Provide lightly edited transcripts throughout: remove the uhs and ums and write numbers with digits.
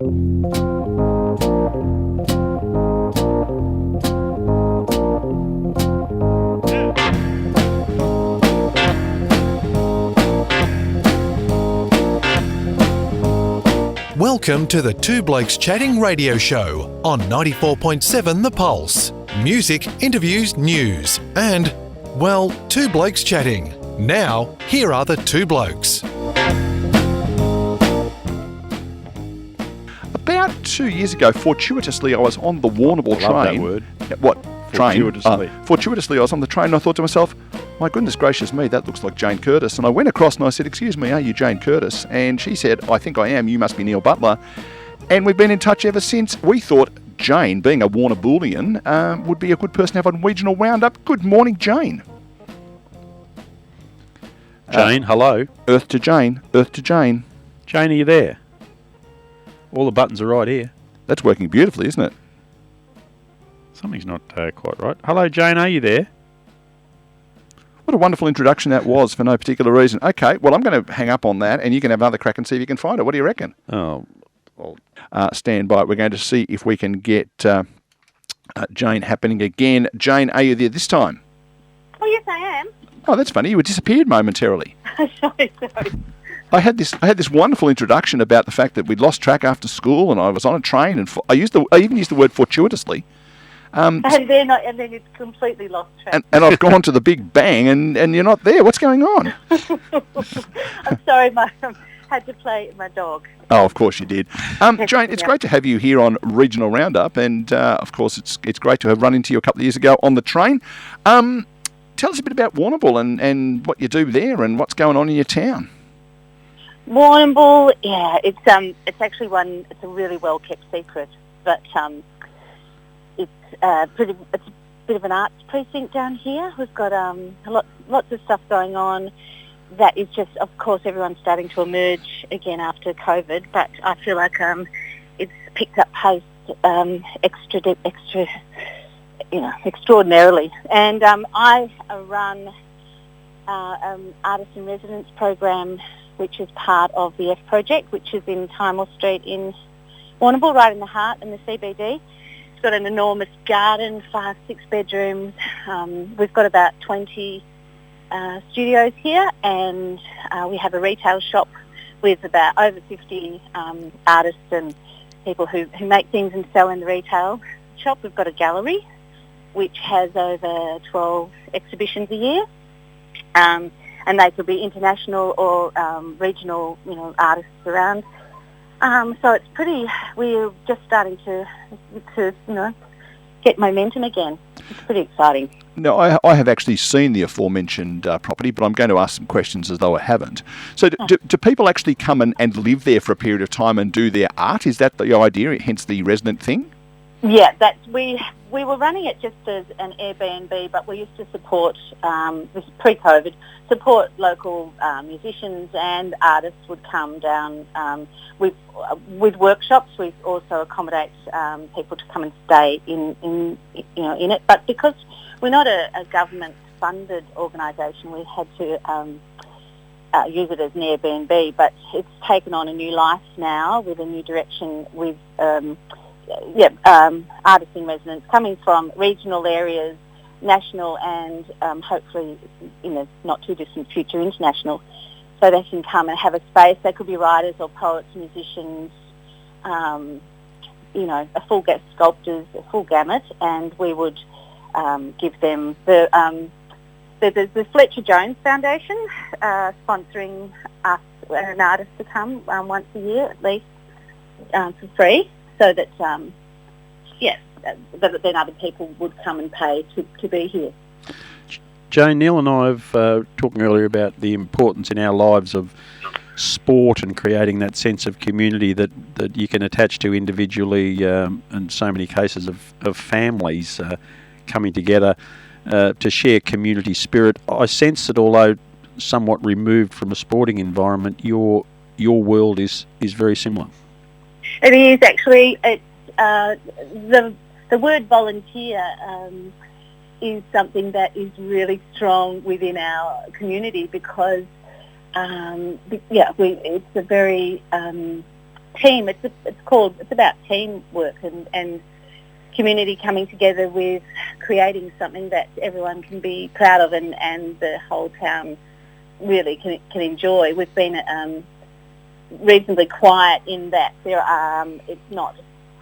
Welcome to the Two Blokes Chatting radio show on 94.7 The Pulse. Music, interviews, news and, well, Two Blokes Chatting. Now, here are the two blokes. About 2 years ago, fortuitously, I was on the Warrnambool train. I love that word. What? Train? Fortuitously. Fortuitously, I was on the train and I thought to myself, my goodness gracious me, that looks like Jane Curtis. And I went across and I said, excuse me, are you Jane Curtis? And she said, I think I am. You must be Neil Butler. And we've been in touch ever since. We thought Jane, being a Warrnamboolian, would be a good person to have on Regional Roundup. Good morning, Jane. Jane, hello. Earth to Jane. Earth to Jane. Jane, are you there? All the buttons are right here. That's working beautifully, isn't it? Something's not quite right. Hello, Jane, are you there? What a wonderful introduction that was for no particular reason. Okay, well, I'm going to hang up on that and you can have another crack and see if you can find it. What do you reckon? Oh, well. Stand by. We're going to see if we can get Jane happening again. Jane, are you there this time? Oh, yes, I am. Oh, that's funny. You were disappeared momentarily. Sorry. I had this wonderful introduction about the fact that we'd lost track after school and I was on a train and I even used the word fortuitously. And then it's completely lost track. And I've gone to the big bang and you're not there. What's going on? I'm sorry, I had to play my dog. Oh, of course you did. Jane, it's great to have you here on Regional Roundup and, of course, it's great to have run into you a couple of years ago on the train. Tell us a bit about Warrnambool and what you do there and what's going on in your town. Warrnambool, yeah, it's actually it's a really well kept secret, but it's a bit of an arts precinct down here. We've got lots of stuff going on. That is just, of course, everyone's starting to emerge again after COVID, but I feel like it's picked up pace extraordinarily. And I run Artisan Residents program, which is part of the F project, which is in Timor Street in Warrnambool, right in the heart in the CBD. It's got an enormous garden, 5-6 bedrooms. We've got about 20 studios here, and we have a retail shop with about over 50 artists and people who make things and sell in the retail shop. We've got a gallery which has over 12 exhibitions a year. And they could be international or regional, artists around. So it's we're just starting to get momentum again. It's pretty exciting. No, I have actually seen the aforementioned property, but I'm going to ask some questions as though I haven't. So do people actually come and live there for a period of time and do their art? Is that the idea, hence the resident thing? Yeah, we were running it just as an Airbnb, but we used to support, this pre-COVID, support local musicians and artists would come down with workshops. We also accommodate people to come and stay in it. But because we're not a government-funded organisation, we had to use it as an Airbnb. But it's taken on a new life now with a new direction with Artisan Residents coming from regional areas, national and hopefully in the not too distant future international, so they can come and have a space. They could be writers or poets, musicians, a full sculptors, a full gamut, and we would give them the Fletcher Jones Foundation sponsoring us an artist to come once a year at least for free. So that, then other people would come and pay to be here. Jane, Neil and I have talking earlier about the importance in our lives of sport and creating that sense of community that you can attach to individually, and so many cases of families coming together to share community spirit. I sense that although somewhat removed from a sporting environment, your world is very similar. It is actually. It's the word volunteer is something that is really strong within our community because it's a very team. It's about teamwork and community coming together with creating something that everyone can be proud of and the whole town really can enjoy. We've been reasonably quiet in that it's not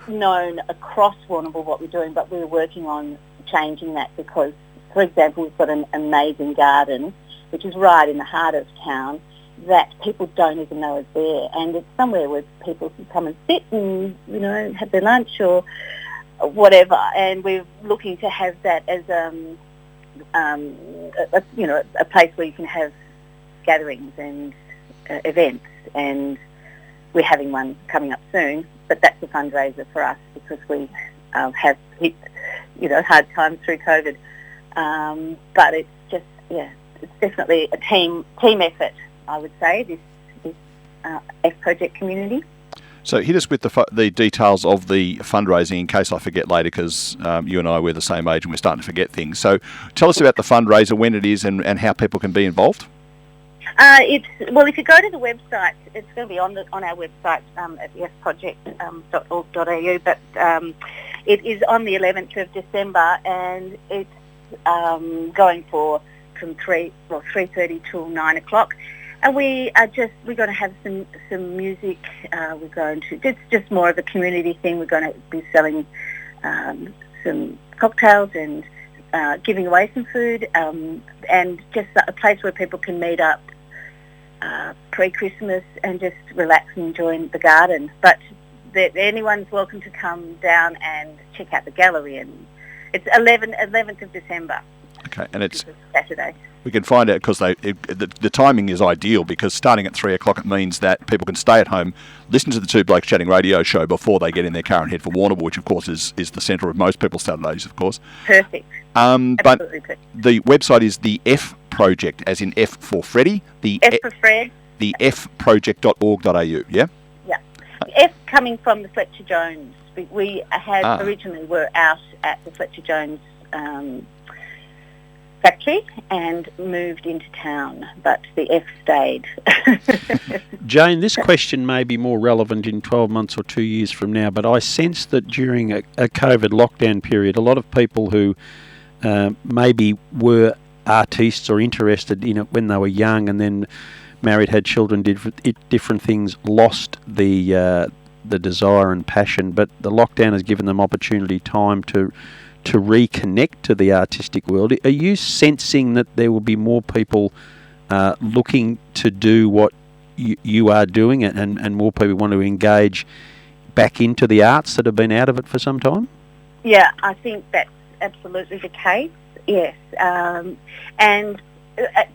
known across Warrnambool what we're doing, but we're working on changing that because, for example, we've got an amazing garden which is right in the heart of town that people don't even know is there, and it's somewhere where people can come and sit and have their lunch or whatever, and we're looking to have that as a place where you can have gatherings and events, and we're having one coming up soon, but that's a fundraiser for us because we have hit hard times through COVID, but it's just it's definitely a team effort, I would say, this F Project community. So hit us with the details of the fundraising in case I forget later, because you and I, we're the same age and we're starting to forget things. So tell us about the fundraiser, when it is and how people can be involved. If you go to the website, it's going to be on our website at fproject.org.au, but it is on the 11th of December, and it's going from 3:30 till 9 o'clock. And we're going to have some music. It's just more of a community thing. We're going to be selling some cocktails and giving away some food, and just a place where people can meet up pre-Christmas and just relax and enjoy the garden. But anyone's welcome to come down and check out the gallery. And it's 11th of December. Okay, and it's Saturday. We can find out because the timing is ideal, because starting at 3 o'clock it means that people can stay at home, listen to the Two Blokes Chatting radio show before they get in their car and head for Warrnambool, which of course is the centre of most people's Saturdays, of course. Perfect. But perfect. The website is the F Project, as in F for Freddie. The F for Fred. The fproject.org.au, yeah? Yeah. F coming from the Fletcher Jones. We had originally were out at the Fletcher Jones factory and moved into town, but the F stayed. Jane, this question may be more relevant in 12 months or 2 years from now, but I sense that during a COVID lockdown period, a lot of people who maybe were artistes or interested in it when they were young and then married, had children, did different things, lost the desire and passion, but the lockdown has given them time to reconnect to the artistic world. Are you sensing that there will be more people looking to do what you are doing, and more people want to engage back into the arts that have been out of it for some time? Yeah, I think that's absolutely the case, yes. And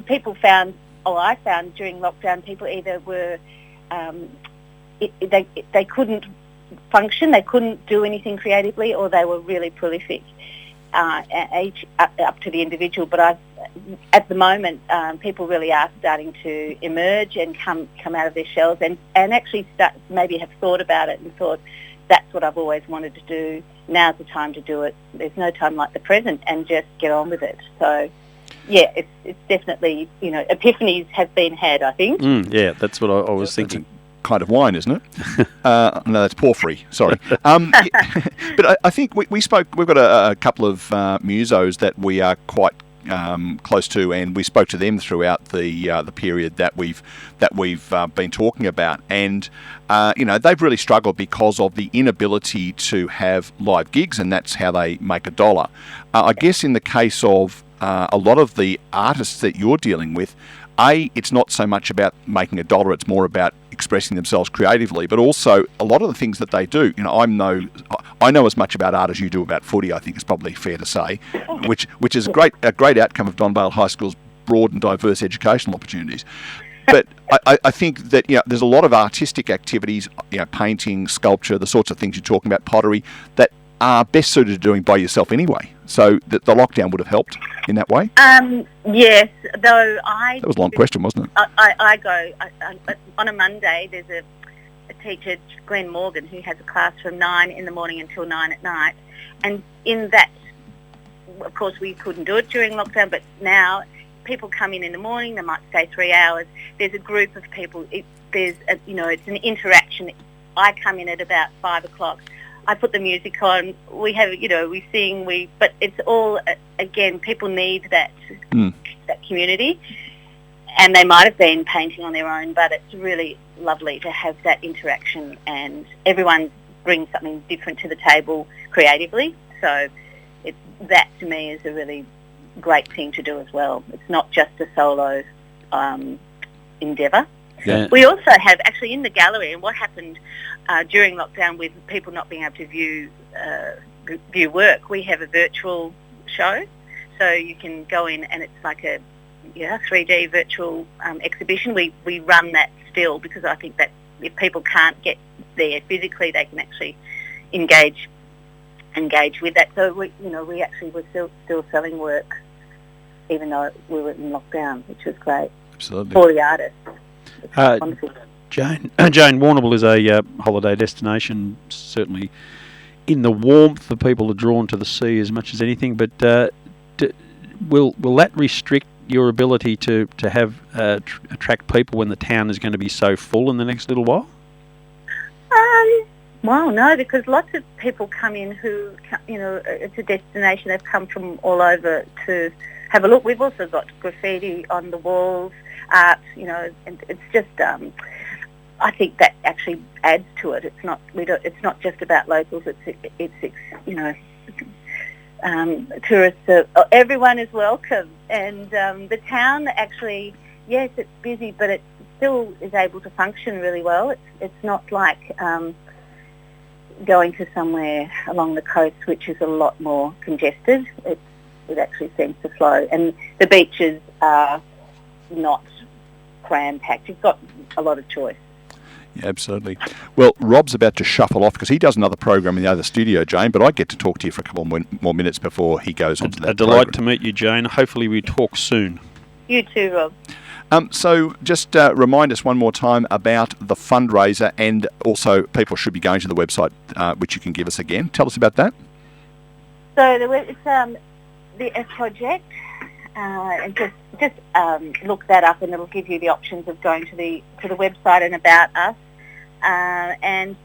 people found, I found during lockdown, people either were, they couldn't function, they couldn't do anything creatively, or they were really prolific, each up to the individual. But at the moment, people really are starting to emerge and come out of their shells and actually maybe have thought about it and thought, that's what I've always wanted to do, now's the time to do it, there's no time like the present, and just get on with it. So yeah, it's definitely, epiphanies have been had, I think. Yeah, that's what I was thinking. Kind of wine, isn't it? No, that's porphyry. Sorry. But I think we've got a couple of musos that we are quite close to, and we spoke to them throughout the period that we've been talking about, and they've really struggled because of the inability to have live gigs, and that's how they make a dollar. I guess in the case of a lot of the artists that you're dealing with, it's not so much about making a dollar, it's more about expressing themselves creatively, but also a lot of the things that they do. I know as much about art as you do about footy, I think is probably fair to say, which is a great outcome of Don Bale High School's broad and diverse educational opportunities. But I think that there's a lot of artistic activities, painting, sculpture, the sorts of things you're talking about, pottery, that are best suited to doing by yourself anyway. So the lockdown would have helped in that way? Yes, though that was a long question, wasn't it? I go on a Monday, there's a teacher, Glenn Morgan, who has a class from 9 in the morning until 9 at night. And in that, of course, we couldn't do it during lockdown, but now people come in the morning, they might stay 3 hours. There's a group of people, it's an interaction I come in at about 5 o'clock. I put the music on. We have, we sing. But it's all again. People need that community, and they might have been painting on their own, but it's really lovely to have that interaction, and everyone brings something different to the table creatively. So that to me is a really great thing to do as well. It's not just a solo endeavour. Yeah. We also have actually in the gallery, and what happened during lockdown with people not being able to view work, we have a virtual show. So you can go in and it's like a 3D virtual exhibition. We run that still because I think that if people can't get there physically, they can actually engage with that. So we actually were still selling work even though we were in lockdown, which was great. Absolutely. For the artists. Wonderful. Jane, Warrnambool is a holiday destination, certainly in the warmth. The people are drawn to the sea as much as anything, but will that restrict your ability to have attract people when the town is going to be so full in the next little while? Well, no, because lots of people come in who, it's a destination. They've come from all over to have a look. We've also got graffiti on the walls, art, and it's just. I think that actually adds to it. It's not. It's not just about locals. It's tourists. Everyone is welcome, and the town actually, yes, it's busy, but it still is able to function really well. It's not like going to somewhere along the coast, which is a lot more congested. It actually seems to flow, and the beaches are not cram-packed. You've got a lot of choice. Yeah, absolutely. Well, Rob's about to shuffle off because he does another program in the other studio, Jane, but I get to talk to you for a couple more minutes before he goes on to that A delight to meet you, Jane. Hopefully we talk soon. You too, Rob. So just remind us one more time about the fundraiser, and also people should be going to the website, which you can give us again. Tell us about that. So it's the F Project, and just look that up, and it'll give you the options of going to the website and about us. And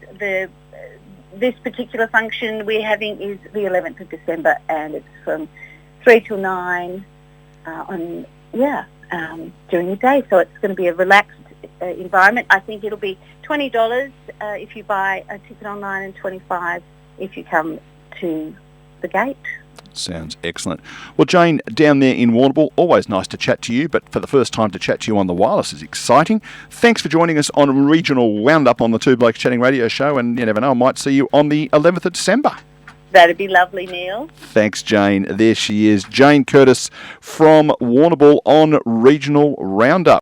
this particular function we're having is the 11th of December, and it's from 3 till 9 during the day. So it's going to be a relaxed environment. I think it'll be $20 if you buy a ticket online and $25 if you come to the gate. Sounds excellent. Well, Jane, down there in Warrnambool, always nice to chat to you, but for the first time to chat to you on the wireless is exciting. Thanks for joining us on Regional Roundup on the Two Blokes Chatting radio show, and you never know, I might see you on the 11th of December. That'd be lovely, Neil. Thanks, Jane. There she is, Jane Curtis from Warrnambool on Regional Roundup.